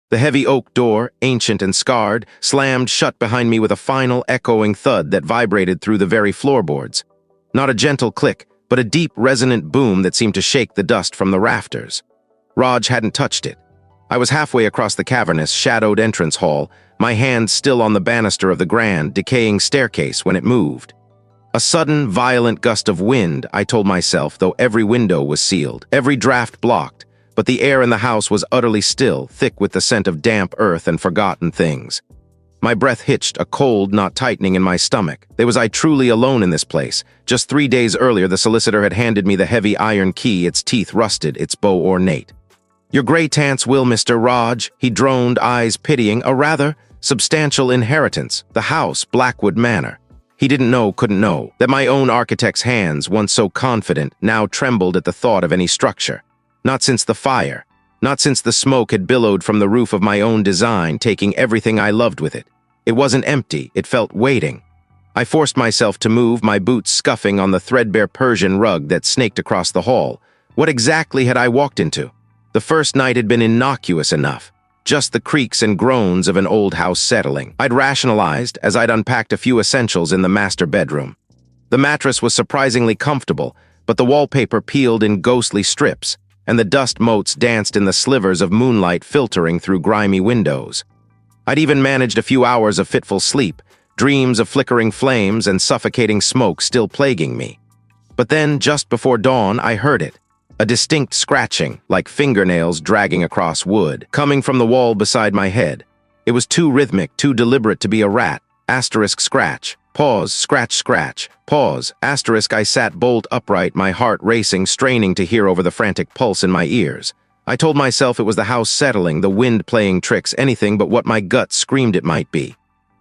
The heavy oak door, ancient and scarred, slammed shut behind me with a final, echoing thud that vibrated through the very floorboards. Not a gentle click, but a deep, resonant boom that seemed to shake the dust from the rafters. Raj hadn't touched it. I was halfway across the cavernous, shadowed entrance hall, my hand still on the banister of the grand, decaying staircase when it moved. A sudden, violent gust of wind, I told myself, though every window was sealed, every draft blocked, but the air in the house was utterly still, thick with the scent of damp earth and forgotten things. My breath hitched, a cold, not tightening in my stomach. Was I truly alone in this place? Just 3 days earlier, the solicitor had handed me the heavy iron key, its teeth rusted, its bow ornate. "Your grey-tants will, Mr. Raj," he droned, eyes pitying, "a rather substantial inheritance, the house, Blackwood Manor." He didn't know, couldn't know, that my own architect's hands, once so confident, now trembled at the thought of any structure. Not since the fire. Not since the smoke had billowed from the roof of my own design, taking everything I loved with it. It wasn't empty, it felt waiting. I forced myself to move, my boots scuffing on the threadbare Persian rug that snaked across the hall. What exactly had I walked into? The first night had been innocuous enough. Just the creaks and groans of an old house settling. I'd rationalized as I'd unpacked a few essentials in the master bedroom. The mattress was surprisingly comfortable, but the wallpaper peeled in ghostly strips, and the dust motes danced in the slivers of moonlight filtering through grimy windows. I'd even managed a few hours of fitful sleep, dreams of flickering flames and suffocating smoke still plaguing me. But then, just before dawn, I heard it. A distinct scratching, like fingernails dragging across wood, coming from the wall beside my head. It was too rhythmic, too deliberate to be a rat. Asterisk scratch. Pause, scratch, scratch. Pause, asterisk. I sat bolt upright, my heart racing, straining to hear over the frantic pulse in my ears. I told myself it was the house settling, the wind playing tricks, anything but what my gut screamed it might be.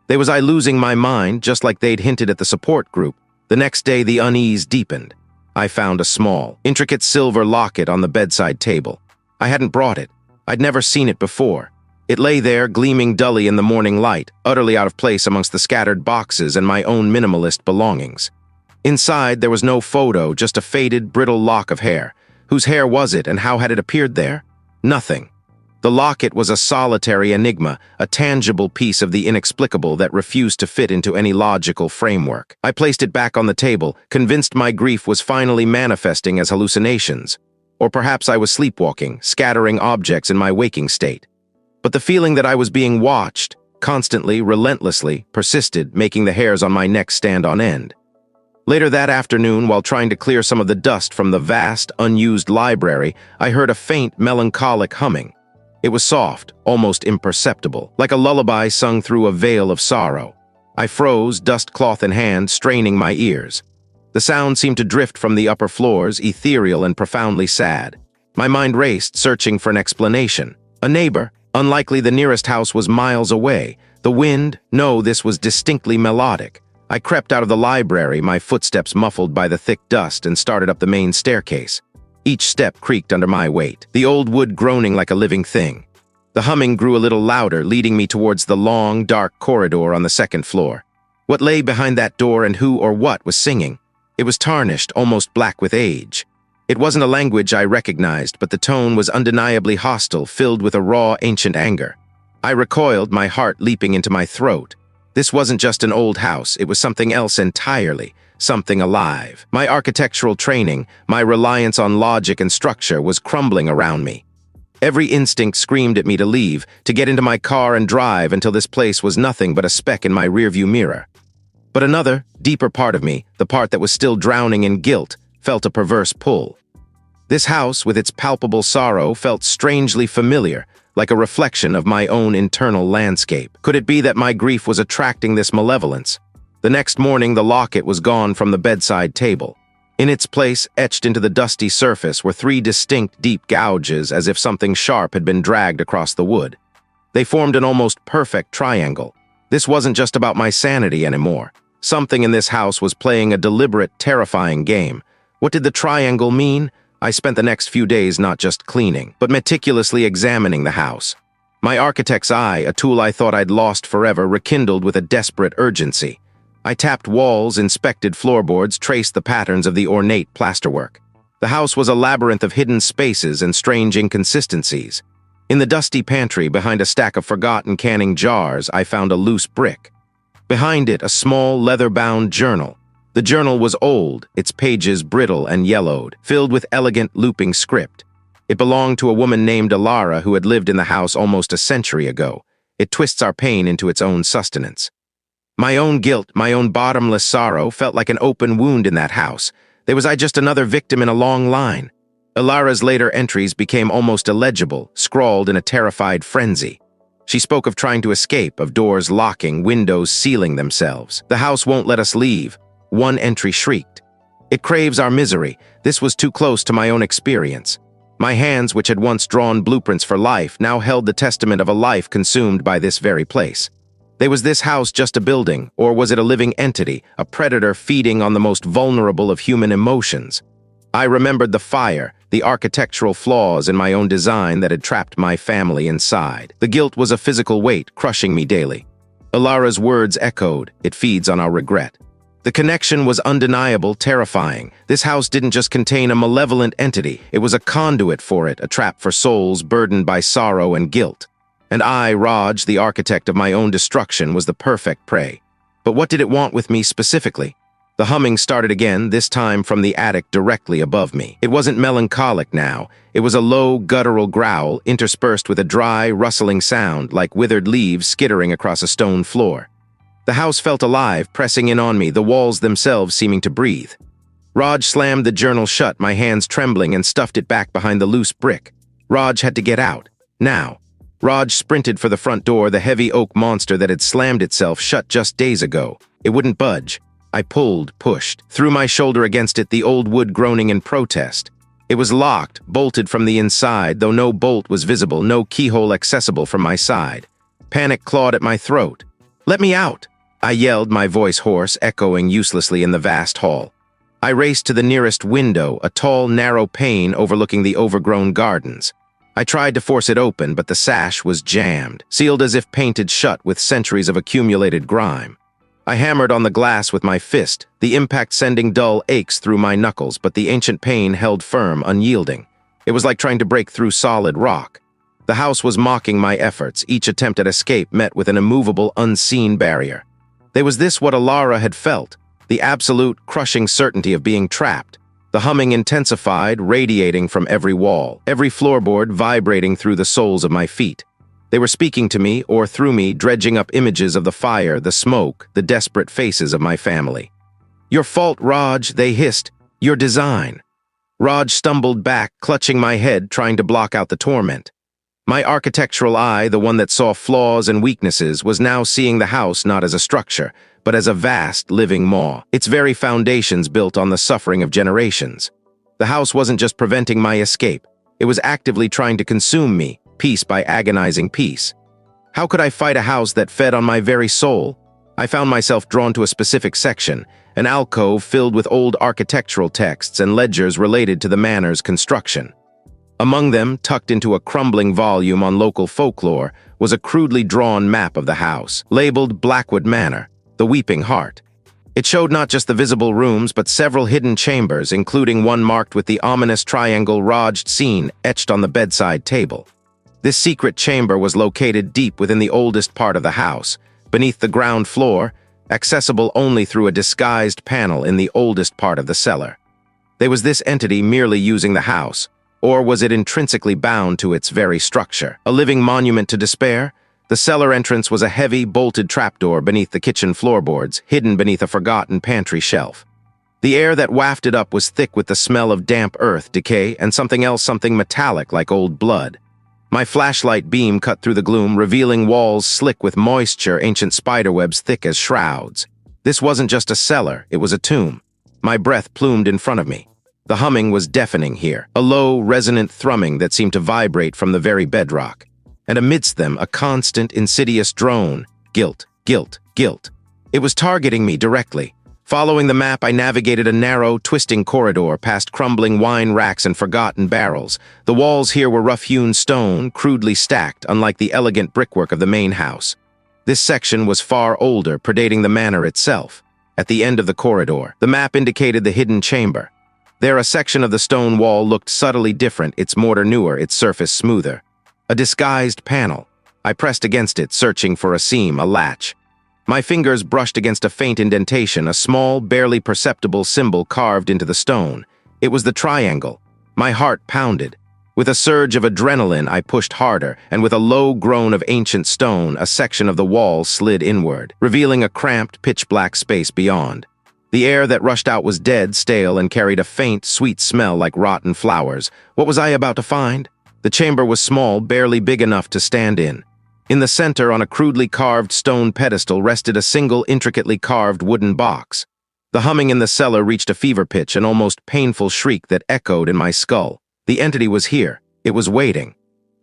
Was I losing my mind, just like they'd hinted at the support group? The next day, the unease deepened. I found a small, intricate silver locket on the bedside table. I hadn't brought it. I'd never seen it before. It lay there, gleaming dully in the morning light, utterly out of place amongst the scattered boxes and my own minimalist belongings. Inside, there was no photo, just a faded, brittle lock of hair. Whose hair was it, and how had it appeared there? Nothing. The locket was a solitary enigma, a tangible piece of the inexplicable that refused to fit into any logical framework. I placed it back on the table, convinced my grief was finally manifesting as hallucinations. Or perhaps I was sleepwalking, scattering objects in my waking state. But the feeling that I was being watched, constantly, relentlessly, persisted, making the hairs on my neck stand on end. Later that afternoon, while trying to clear some of the dust from the vast, unused library, I heard a faint, melancholic humming. It was soft, almost imperceptible, like a lullaby sung through a veil of sorrow. I froze, dust cloth in hand, straining my ears. The sound seemed to drift from the upper floors, ethereal and profoundly sad. My mind raced, searching for an explanation. A neighbor. Unlikely the nearest house was miles away. The wind? No, this was distinctly melodic. I crept out of the library, my footsteps muffled by the thick dust, and started up the main staircase. Each step creaked under my weight, the old wood groaning like a living thing. The humming grew a little louder, leading me towards the long, dark corridor on the second floor. What lay behind that door and who or what was singing? It was tarnished, almost black with age. It wasn't a language I recognized, but the tone was undeniably hostile, filled with a raw, ancient anger. I recoiled, my heart leaping into my throat. This wasn't just an old house, it was something else entirely. Something alive. My architectural training, my reliance on logic and structure was crumbling around me. Every instinct screamed at me to leave, to get into my car and drive until this place was nothing but a speck in my rearview mirror. But another, deeper part of me, the part that was still drowning in guilt, felt a perverse pull. This house, with its palpable sorrow, felt strangely familiar, like a reflection of my own internal landscape. Could it be that my grief was attracting this malevolence? The next morning, the locket was gone from the bedside table. In its place, etched into the dusty surface, were 3 distinct deep gouges, as if something sharp had been dragged across the wood. They formed an almost perfect triangle. This wasn't just about my sanity anymore. Something in this house was playing a deliberate, terrifying game. What did the triangle mean? I spent the next few days not just cleaning, but meticulously examining the house. My architect's eye, a tool I thought I'd lost forever, rekindled with a desperate urgency. I tapped walls, inspected floorboards, traced the patterns of the ornate plasterwork. The house was a labyrinth of hidden spaces and strange inconsistencies. In the dusty pantry, behind a stack of forgotten canning jars, I found a loose brick. Behind it, a small, leather-bound journal. The journal was old, its pages brittle and yellowed, filled with elegant, looping script. It belonged to a woman named Alara who had lived in the house almost a century ago. It twists our pain into its own sustenance. My own guilt, my own bottomless sorrow, felt like an open wound in that house. Was I just another victim in a long line? Alara's later entries became almost illegible, scrawled in a terrified frenzy. She spoke of trying to escape, of doors locking, windows sealing themselves. The house won't let us leave. One entry shrieked. It craves our misery. This was too close to my own experience. My hands, which had once drawn blueprints for life, now held the testament of a life consumed by this very place. Was this house just a building, or was it a living entity, a predator feeding on the most vulnerable of human emotions? I remembered the fire, the architectural flaws in my own design that had trapped my family inside. The guilt was a physical weight, crushing me daily. Alara's words echoed. It feeds on our regret. The connection was undeniable, terrifying. This house didn't just contain a malevolent entity. It was a conduit for it, a trap for souls burdened by sorrow and guilt. And I, Raj, the architect of my own destruction, was the perfect prey. But what did it want with me specifically? The humming started again, this time from the attic directly above me. It wasn't melancholic now. It was a low, guttural growl, interspersed with a dry, rustling sound, like withered leaves skittering across a stone floor. The house felt alive, pressing in on me, the walls themselves seeming to breathe. Raj slammed the journal shut, my hands trembling, and stuffed it back behind the loose brick. Raj had to get out. Now. Raj sprinted for the front door, the heavy oak monster that had slammed itself shut just days ago. It wouldn't budge. I pulled, pushed, threw my shoulder against it, the old wood groaning in protest. It was locked, bolted from the inside, though no bolt was visible, no keyhole accessible from my side. Panic clawed at my throat. "Let me out!" I yelled, my voice hoarse, echoing uselessly in the vast hall. I raced to the nearest window, a tall, narrow pane overlooking the overgrown gardens. I tried to force it open, but the sash was jammed, sealed as if painted shut with centuries of accumulated grime. I hammered on the glass with my fist, the impact sending dull aches through my knuckles, but the ancient pane held firm, unyielding. It was like trying to break through solid rock. The house was mocking my efforts, each attempt at escape met with an immovable, unseen barrier. Was this what Alara had felt? The absolute, crushing certainty of being trapped. The humming intensified, radiating from every wall, every floorboard vibrating through the soles of my feet. They were speaking to me, or through me, dredging up images of the fire, the smoke, the desperate faces of my family. "Your fault, Raj," they hissed. "Your design." Raj stumbled back, clutching my head, trying to block out the torment. My architectural eye, the one that saw flaws and weaknesses, was now seeing the house not as a structure, but as a vast, living maw, its very foundations built on the suffering of generations. The house wasn't just preventing my escape. It was actively trying to consume me, piece by agonizing piece. How could I fight a house that fed on my very soul? I found myself drawn to a specific section, an alcove filled with old architectural texts and ledgers related to the manor's construction. Among them, tucked into a crumbling volume on local folklore, was a crudely drawn map of the house, labeled Blackwood Manor, the Weeping Heart. It showed not just the visible rooms, but several hidden chambers, including one marked with the ominous triangle Raj seen etched on the bedside table. This secret chamber was located deep within the oldest part of the house, beneath the ground floor, accessible only through a disguised panel in the oldest part of the cellar. Was this entity merely using the house, or was it intrinsically bound to its very structure? A living monument to despair? The cellar entrance was a heavy, bolted trapdoor beneath the kitchen floorboards, hidden beneath a forgotten pantry shelf. The air that wafted up was thick with the smell of damp earth, decay, and something metallic like old blood. My flashlight beam cut through the gloom, revealing walls slick with moisture, ancient spiderwebs thick as shrouds. This wasn't just a cellar, it was a tomb. My breath plumed in front of me. The humming was deafening here, a low, resonant thrumming that seemed to vibrate from the very bedrock. And amidst them, a constant, insidious drone. Guilt, guilt, guilt. It was targeting me directly. Following the map, I navigated a narrow, twisting corridor past crumbling wine racks and forgotten barrels. The walls here were rough-hewn stone, crudely stacked, unlike the elegant brickwork of the main house. This section was far older, predating the manor itself. At the end of the corridor, the map indicated the hidden chamber. There, a section of the stone wall looked subtly different, its mortar newer, its surface smoother. A disguised panel. I pressed against it, searching for a seam, a latch. My fingers brushed against a faint indentation, a small, barely perceptible symbol carved into the stone. It was the triangle. My heart pounded. With a surge of adrenaline, I pushed harder, and with a low groan of ancient stone, a section of the wall slid inward, revealing a cramped, pitch-black space beyond. The air that rushed out was dead, stale, and carried a faint, sweet smell like rotten flowers. What was I about to find? The chamber was small, barely big enough to stand in. In the center, on a crudely carved stone pedestal, rested a single, intricately carved wooden box. The humming in the cellar reached a fever pitch, an almost painful shriek that echoed in my skull. The entity was here. It was waiting.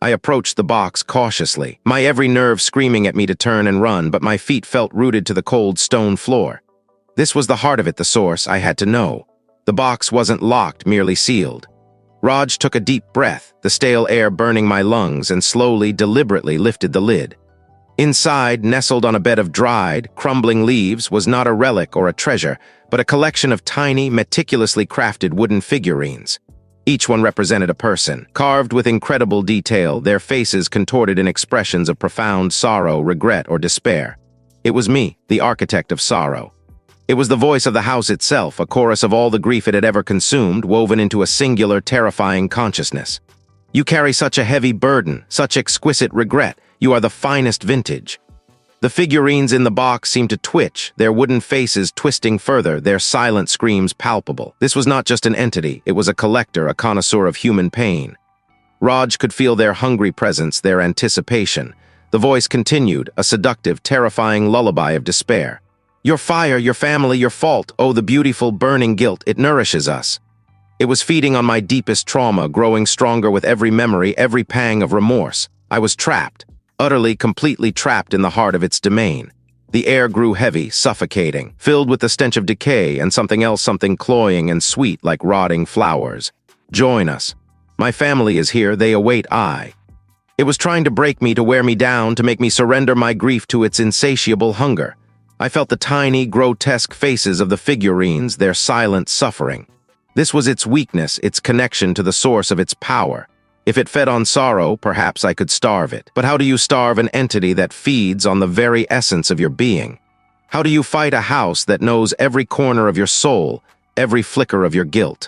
I approached the box cautiously, my every nerve screaming at me to turn and run, but my feet felt rooted to the cold stone floor. This was the heart of it, the source. I had to know. The box wasn't locked, merely sealed. Raj took a deep breath, the stale air burning my lungs, and slowly, deliberately lifted the lid. Inside, nestled on a bed of dried, crumbling leaves, was not a relic or a treasure, but a collection of tiny, meticulously crafted wooden figurines. Each one represented a person, carved with incredible detail, their faces contorted in expressions of profound sorrow, regret, or despair. It was me, the architect of sorrow. It was the voice of the house itself, a chorus of all the grief it had ever consumed, woven into a singular, terrifying consciousness. You carry such a heavy burden, such exquisite regret. You are the finest vintage. The figurines in the box seemed to twitch, their wooden faces twisting further, their silent screams palpable. This was not just an entity, it was a collector, a connoisseur of human pain. Raj could feel their hungry presence, their anticipation. The voice continued, a seductive, terrifying lullaby of despair. Your fire, your family, your fault, oh, the beautiful, burning guilt, it nourishes us. It was feeding on my deepest trauma, growing stronger with every memory, every pang of remorse. I was trapped. Utterly, completely trapped in the heart of its domain. The air grew heavy, suffocating, filled with the stench of decay and something else, something cloying and sweet like rotting flowers. Join us. My family is here, they await I. It was trying to break me, to wear me down, to make me surrender my grief to its insatiable hunger. I felt the tiny, grotesque faces of the figurines, their silent suffering. This was its weakness, its connection to the source of its power. If it fed on sorrow, perhaps I could starve it. But how do you starve an entity that feeds on the very essence of your being? How do you fight a house that knows every corner of your soul, every flicker of your guilt?